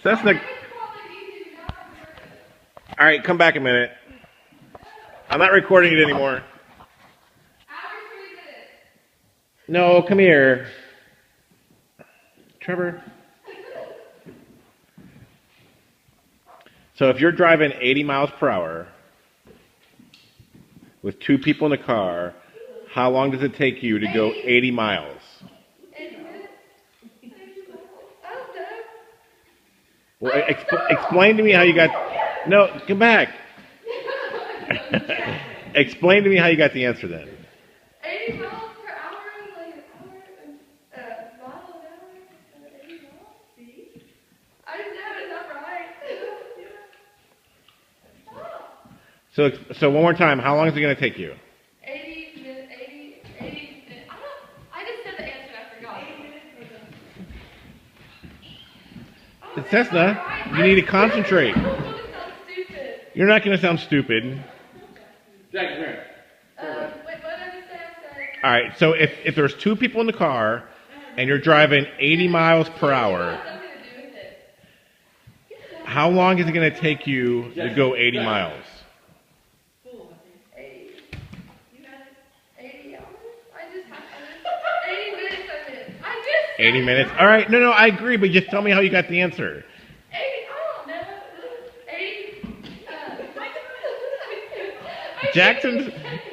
Cessna. All right, come back a minute. I'm not recording it anymore. No, come here. Trevor. So if you're driving 80 miles per hour with two people in the car, how long does it take you to go 80 miles? Well, explain to me how you got... No, come back. Explain to me how you got the answer then. 80 miles per hour, like an hour, mile an hour, 80 miles? See? I didn't have it up right. So one more time, how long is it going to take you? 80 minutes, 80 minutes. I just said the answer and I forgot. 80 minutes. It's Cessna, you need to concentrate. I don't want to sound stupid. You're not going to sound stupid. Jack, come here. Wait, what did I just say? I said... All right, so if there's two people in the car and you're driving 80 miles per hour, Something to do with it. how long is it going to take you to go 80 miles? 80. You got it? 80 hours? I just 80 minutes I did. I just 80 minutes? All right, no, I agree, but just tell me how you got the answer. 80, I don't know. 80.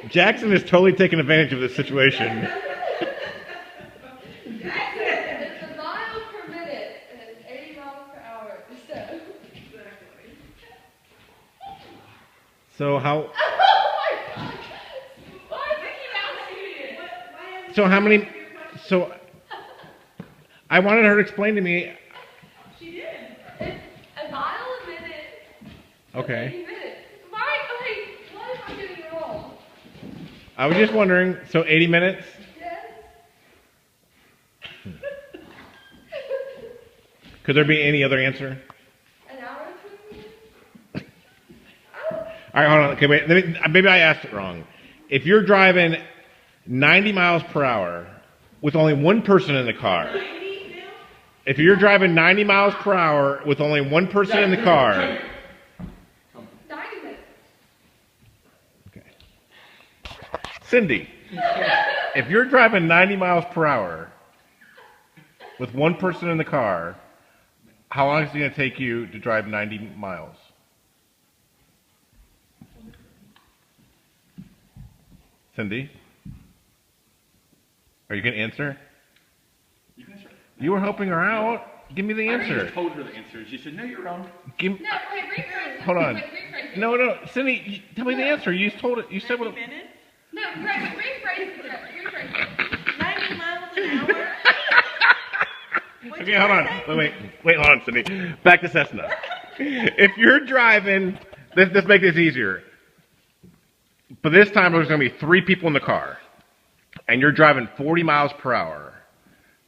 Jackson is totally taking advantage of this situation. It's a mile per minute and it's 80 miles per hour. So how? Oh my god! Why is Mickey Mouse shooting? So how many? So I wanted her to explain to me. She did. It's a mile a minute. Okay. 80 minutes. Why? Okay, what am I doing wrong? I was just wondering. So 80 minutes? Yes. Could there be any other answer? An hour and 20 minutes? All right, hold on. Okay, wait. Maybe I asked it wrong. If you're driving 90 miles per hour with only one person in the car, if you're driving 90 miles per hour with only one person in the car, 90 minutes. okay. Cindy, if you're driving 90 miles per hour with one person in the car, how long is it going to take you to drive 90 miles? Cindy? Are you going to answer? You can answer. You were helping her out. Give me the I answer. already told her the answer. She said, no, you're wrong. Give, No, wait, rephrase it. hold on. Wait, rephrase it. No, Cindy, tell me the answer. You just told it. You said what? minutes? No, right, rephrase it. Rephrase it. 90 miles an hour? Okay, hold on. Wait, hold on, Cindy. Back to Cessna. If you're driving, let's make this easier. But this time there's going to be 3 people in the car, and you're driving 40 miles per hour.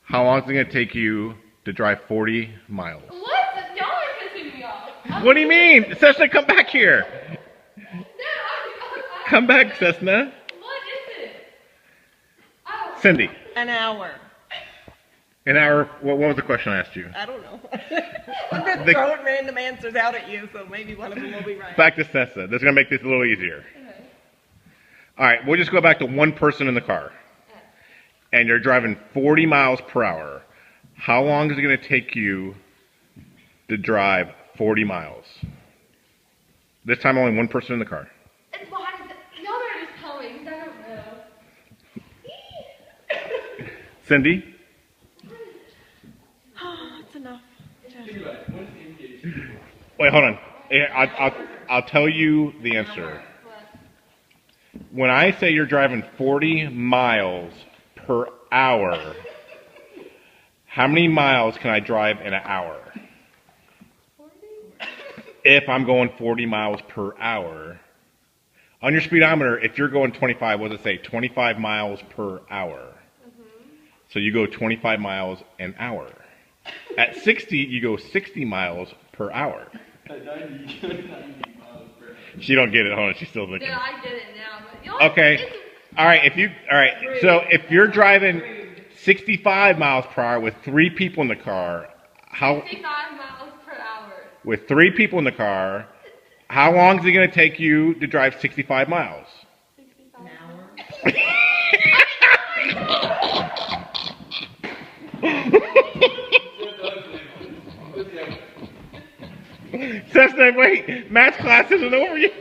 How long is it going to take you to drive 40 miles? What? Y'all are pissing me off. What do you mean? Cessna, come back here. No, Come back, Cessna. What is it? Oh. Cindy, An hour. an hour. What was the question I asked you? I don't know. I'm just throwing random answers out at you, so maybe one of them will be right. Back to Cessna. That's going to make this a little easier. All right, we'll just go back to one person in the car. And you're driving 40 miles per hour. How long is it going to take you to drive 40 miles? This time only one person in the car. It's why y'all better just tell me, because I don't know. Cindy? Oh, that's enough. Think about it. What is the indication? Wait, hold on. I'll tell you the answer. When I say you're driving 40 miles per hour, how many miles can I drive in an hour? 40? If I'm going 40 miles per hour. On your speedometer, if you're going 25, what does it say? 25 miles per hour. So you go 25 miles an hour. At 60, you go 60 miles per hour. At 90 miles per hour. She don't get it. Hold on, she's still thinking. Yeah, I get it now, but y'all. Okay. All right. So if you're driving 65 miles per hour with 3 people in the car, how 65 miles per hour. with 3 people in the car, how long is it going to take you to drive 65 miles? 65 An hour. Cessna, wait, math class isn't over yet.